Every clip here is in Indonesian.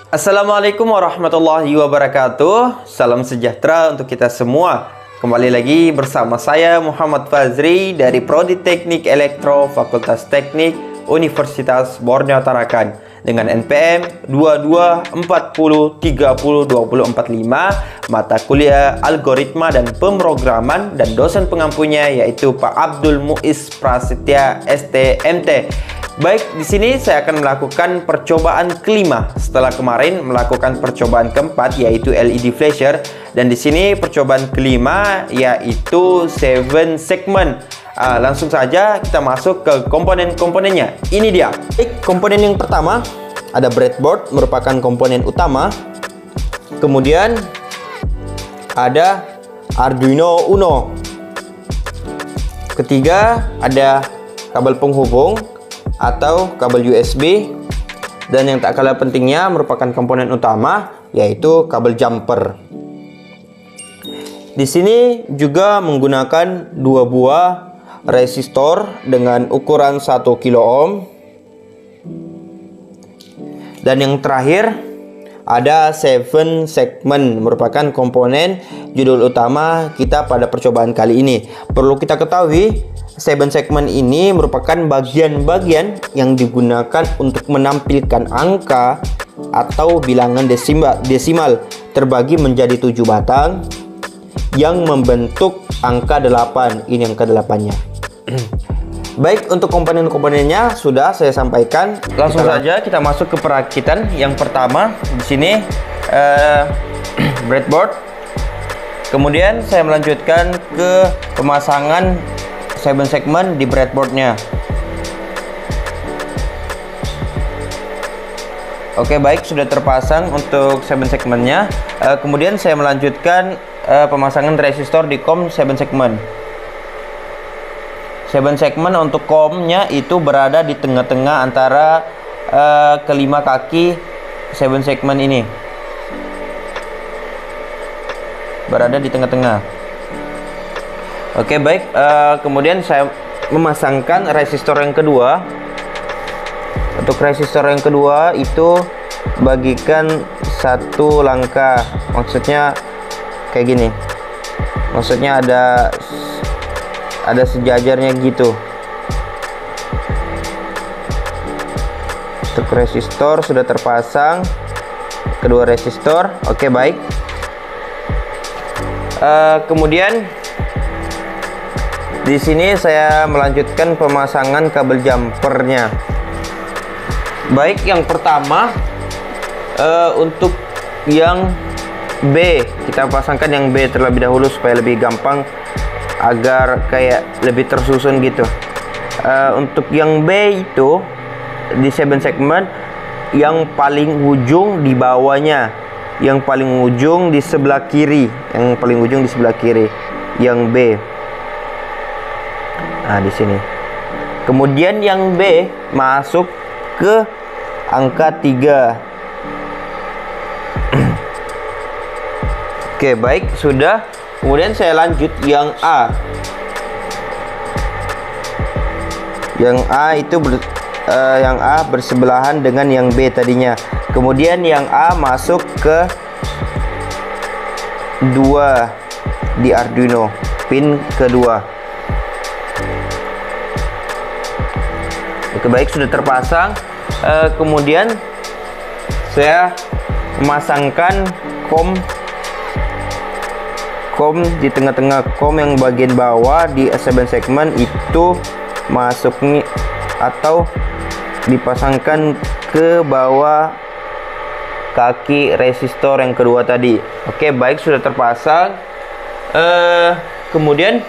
Assalamualaikum warahmatullahi wabarakatuh. Salam sejahtera untuk kita semua. Kembali lagi bersama saya Muhammad Fazri dari Prodi Teknik Elektro Fakultas Teknik Universitas Borneo Tarakan dengan NPM 2240302045, mata kuliah Algoritma dan Pemrograman, dan dosen pengampunya yaitu Pak Abdul Muiz Prasetya STMT. Baik, di sini saya akan melakukan percobaan kelima setelah kemarin melakukan percobaan keempat yaitu LED flasher, dan di sini percobaan kelima yaitu 7 segment. Langsung saja kita masuk ke komponen-komponennya. Ini dia. Baik, komponen yang pertama ada breadboard, merupakan komponen utama. Kemudian ada Arduino Uno. Ketiga ada kabel penghubung atau kabel USB, dan yang tak kalah pentingnya merupakan komponen utama yaitu kabel jumper. Di sini juga menggunakan dua buah resistor dengan ukuran 1 kilo ohm. Dan yang terakhir ada 7 segment, merupakan komponen judul utama kita pada percobaan kali ini. Perlu kita ketahui, 7 segment ini merupakan bagian-bagian yang digunakan untuk menampilkan angka atau bilangan desimal terbagi menjadi 7 batang yang membentuk angka 8. Ini angka 8-nya. Baik, untuk komponen-komponennya sudah saya sampaikan. Langsung saja kita masuk ke perakitan. Yang pertama di sini breadboard. Kemudian saya melanjutkan ke pemasangan 7 segment di breadboardnya. Oke, baik, sudah terpasang untuk 7 segmentnya. Kemudian saya melanjutkan pemasangan resistor di COM 7 segment. 7 segment untuk COM-nya itu berada di tengah-tengah antara kelima kaki 7 segment ini. Berada di tengah-tengah. Oke, baik, kemudian saya memasangkan resistor yang kedua. Untuk resistor yang kedua itu bagikan satu langkah, maksudnya kayak gini. Maksudnya ada sejajarnya gitu. Untuk resistor sudah terpasang kedua resistor. Oke, baik. Kemudian di sini saya melanjutkan pemasangan kabel jumpernya. Baik, yang pertama untuk yang B, kita pasangkan yang B terlebih dahulu supaya lebih gampang, agar kayak lebih tersusun gitu. Untuk yang B itu di 7 segment, yang paling ujung di bawahnya, yang paling ujung di sebelah kiri, yang B. Nah, di sini. Kemudian yang B masuk ke angka 3. Oke, baik, sudah. Kemudian saya lanjut yang A. Yang A itu yang A bersebelahan dengan yang B tadinya. Kemudian yang A masuk ke 2 di Arduino, pin kedua. Oke, baik, sudah terpasang. Kemudian saya memasangkan COM di tengah-tengah. COM yang bagian bawah di 7 segment itu masuk nih, atau dipasangkan ke bawah kaki resistor yang kedua tadi. Oke, baik, sudah terpasang. Kemudian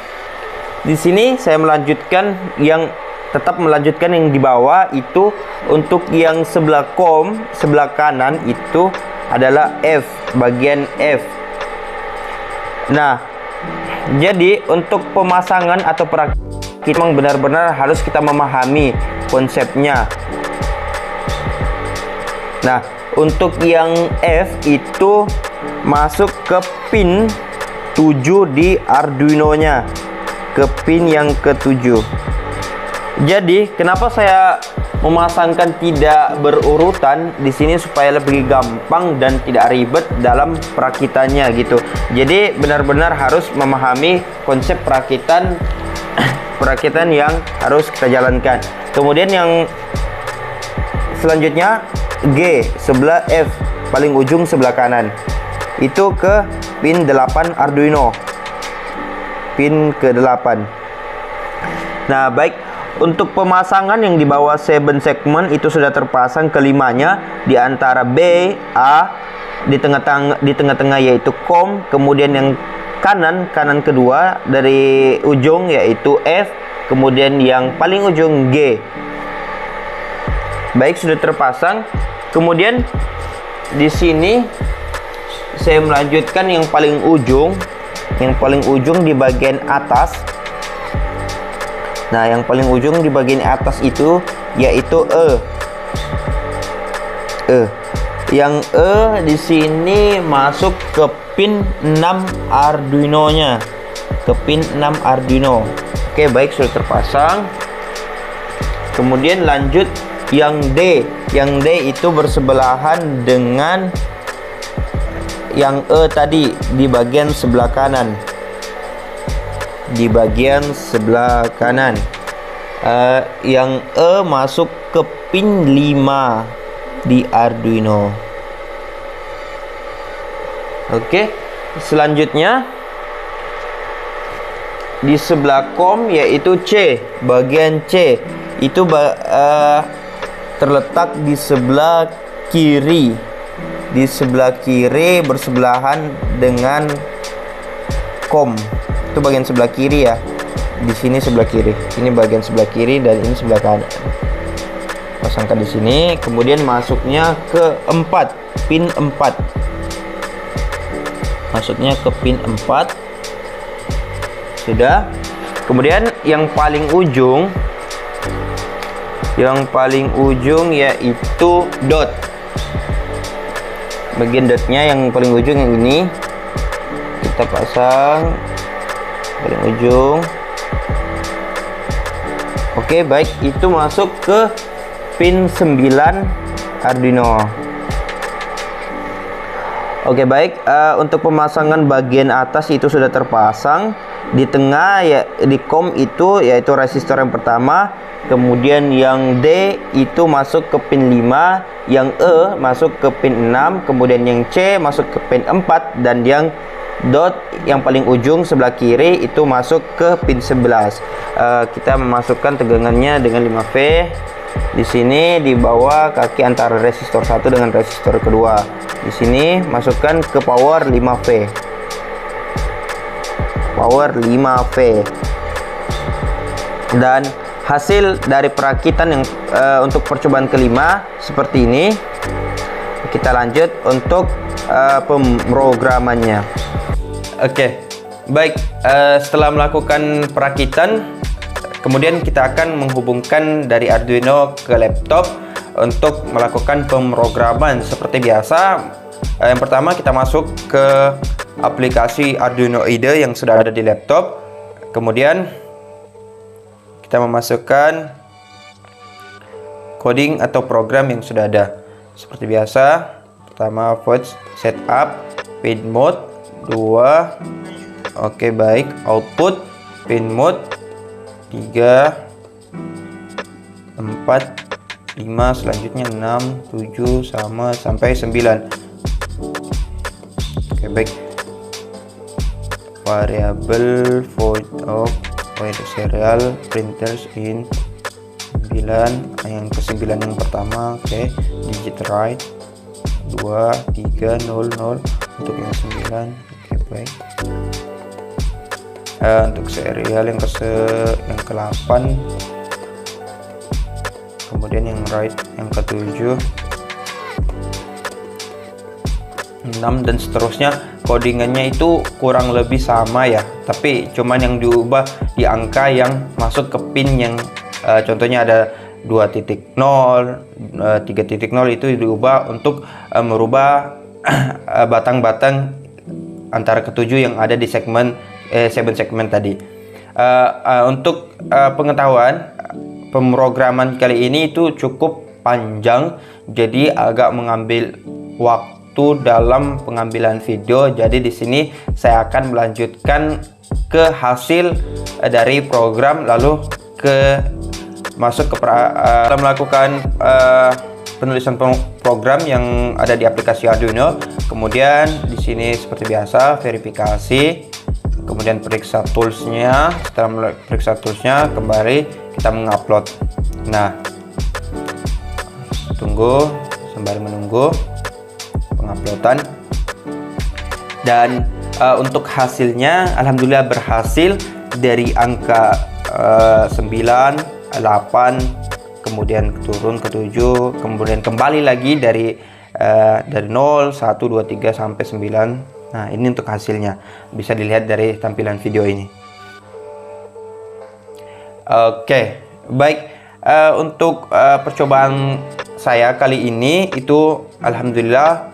di sini saya tetap melanjutkan yang di bawah itu. Untuk yang sebelah COM sebelah kanan itu adalah F, bagian F. Nah, jadi untuk pemasangan atau perakit memang benar-benar harus kita memahami konsepnya. Nah, untuk yang F itu masuk ke pin 7 di Arduino-nya, ke pin yang ke-7. Jadi kenapa saya memasangkan tidak berurutan di sini supaya lebih gampang dan tidak ribet dalam perakitannya gitu. Jadi benar-benar harus memahami konsep perakitan yang harus kita jalankan. Kemudian yang selanjutnya G sebelah F paling ujung sebelah kanan. Itu ke pin 8 Arduino. Pin ke-8. Nah, baik, untuk pemasangan yang di bawah 7 segmen itu sudah terpasang kelimanya di antara B, A, di tengah-tengah yaitu COM, kemudian yang kanan kedua dari ujung yaitu F, kemudian yang paling ujung G. Baik, sudah terpasang. Kemudian di sini saya melanjutkan yang paling ujung di bagian atas. Nah, yang paling ujung di bagian atas itu yaitu Yang di sini masuk ke pin 6 Arduino-nya. Ke pin 6 Arduino. Oke, baik, sudah terpasang. Kemudian lanjut yang D. Yang D itu bersebelahan dengan yang tadi di bagian sebelah kanan. Di bagian sebelah kanan. Yang masuk ke pin 5 di Arduino. Oke, selanjutnya di sebelah COM yaitu C. Bagian C itu terletak di sebelah kiri. Di sebelah kiri bersebelahan dengan COM. Itu bagian sebelah kiri ya. Di sini sebelah kiri. Ini bagian sebelah kiri dan ini sebelah kanan. Pasangkan di sini, kemudian masuknya ke 4, pin 4. Masuknya ke pin 4. Sudah. Kemudian yang paling ujung yaitu dot. Bagian dotnya yang paling ujung yang ini kita pasang paling ujung. Oke, baik, itu masuk ke pin 9 Arduino. Oke, baik, untuk pemasangan bagian atas itu sudah terpasang. Di tengah ya, di COM itu yaitu resistor yang pertama, kemudian yang D itu masuk ke pin 5, yang E masuk ke pin 6, kemudian yang C masuk ke pin 4, dan yang dot yang paling ujung sebelah kiri itu masuk ke pin 11. Kita memasukkan tegangannya dengan 5V. Di sini di bawah kaki antara resistor 1 dengan resistor kedua. Di sini masukkan ke power 5V. Power 5V. Dan hasil dari perakitan yang untuk percobaan kelima seperti ini. Kita lanjut untuk pemrogramannya. Oke, baik, setelah melakukan perakitan, kemudian kita akan menghubungkan dari Arduino ke laptop untuk melakukan pemrograman. Seperti biasa, yang pertama kita masuk ke aplikasi Arduino IDE yang sudah ada di laptop. Kemudian kita memasukkan coding atau program yang sudah ada. Seperti biasa, pertama voice setup, pin mode 2. Oke, baik, output pin mode 3, 4, 5, selanjutnya 6, 7 sampai 9. Oke, baik. Variable void of serial printers in 9, yang ke-9 yang pertama. Oke, digit write 2, 3, 0, 0 untuk yang 9. Oke, baik. Untuk serial yang ke-8, kemudian yang write yang ke-7, 6, dan seterusnya. Codingannya itu kurang lebih sama ya, tapi cuman yang diubah di angka yang masuk ke pin yang contohnya ada 2.0, 3.0 itu diubah untuk merubah batang-batang antara ketujuh yang ada di segmen 7 segmen tadi. Untuk pengetahuan, pemrograman kali ini itu cukup panjang, jadi agak mengambil waktu dalam pengambilan video. Jadi di sini saya akan melanjutkan ke hasil dari program, lalu masuk ke melakukan penulisan program yang ada di aplikasi Arduino. Kemudian di sini seperti biasa verifikasi, kemudian periksa toolsnya. Setelah periksa toolsnya, kembali kita mengupload. Nah, tunggu sembari menunggu penguploadan. Dan untuk hasilnya alhamdulillah berhasil dari angka 9, 8, kemudian turun ke 7, kemudian kembali lagi dari 0, 1, 2, 3 sampai 9. Nah, ini untuk hasilnya. Bisa dilihat dari tampilan video ini. Oke, baik. Untuk percobaan saya kali ini itu alhamdulillah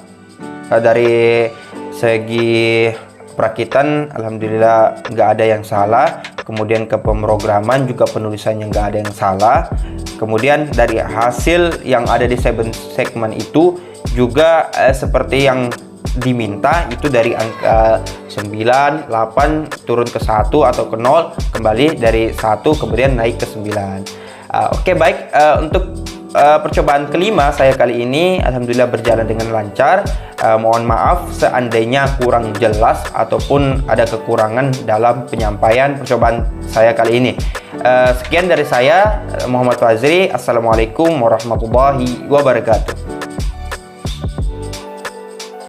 dari segi perakitan alhamdulillah nggak ada yang salah. Kemudian ke pemrograman juga penulisannya nggak ada yang salah. Kemudian dari hasil yang ada di segmen itu juga seperti yang diminta, itu dari angka 9, 8 turun ke 1 atau ke 0, kembali dari 1 kemudian naik ke 9. Oke, baik. Untuk percobaan kelima saya kali ini alhamdulillah berjalan dengan lancar. Mohon maaf seandainya kurang jelas ataupun ada kekurangan dalam penyampaian percobaan saya kali ini. Sekian dari saya, Muhammad Fazri. Assalamualaikum warahmatullahi wabarakatuh.